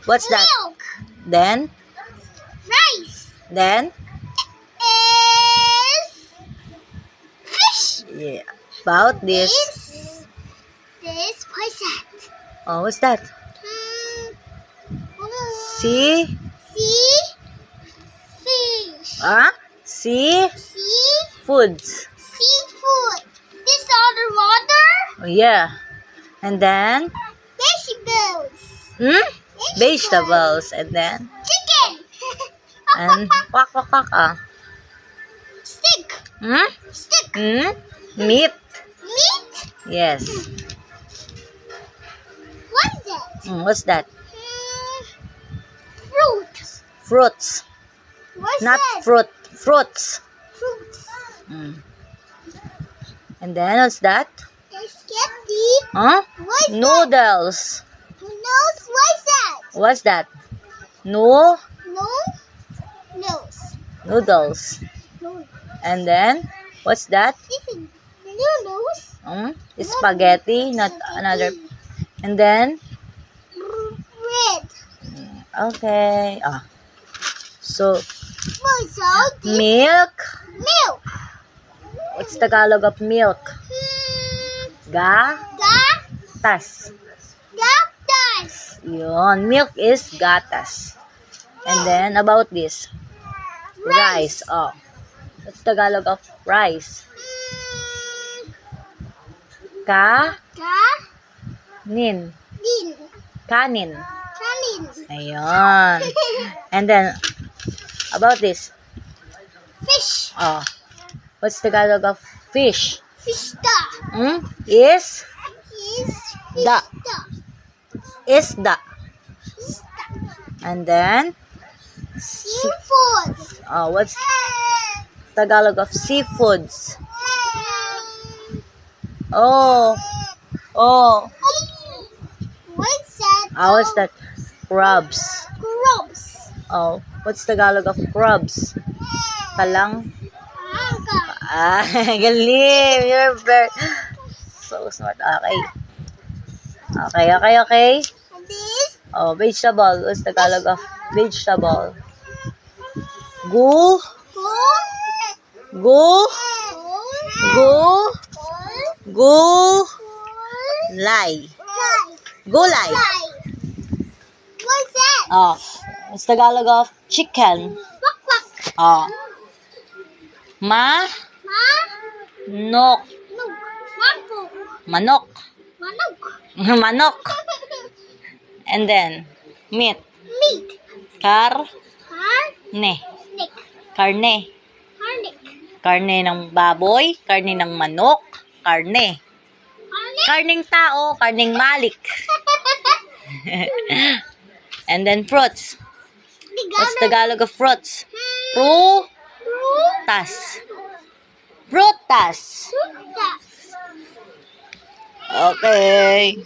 What's that? Milk. Then? Rice. Then? Is fish. Yeah. About this. This. What's that? Oh, what's that? Sea? Fish. Sea? Seafood. This underwater. Oh, yeah. And then? Vegetables. Vegetables. And then? Chicken. And quack, quack, quack. Stick. Stick. Meat. Meat. Yes. What is that? What's that? Fruit. Fruits. What's Not that? fruit. Fruits. Fruits. And then what's that? There's candy. What's Noodles. that? Nose. What's that? What's that? No. Nose. Noodles. Nose. And then what's that? This is noodles. Spaghetti. Not another. And then Red. okay. So What's all this? milk. Milk. What's Tagalog of milk? Gatas. Gatas. Yun. Milk is gatas. And then about this. Rice. What's Tagalog of rice? Kanin. Kanin. Ayun. And then about this. Fish. What's Tagalog of fish? Fishta. Is Da. isda. And then Seafood. what's Tagalog of seafoods? What's that? What's that? Crabs. Crabs. What's Tagalog of crabs? Talang. Galing. You're very so smart. Okay. This. Vegetable. What's Tagalog of vegetable? Gulay. Gulay. What's that? What's Tagalog of chicken? Manok. Manok. Manok. And then meat. Meat. Karne. Karne. Karne ng baboy, karne ng manok, karne. Karning tao, karning malik. And then fruits. What's Tagalog of fruits? Prutas. Prutas. Okay.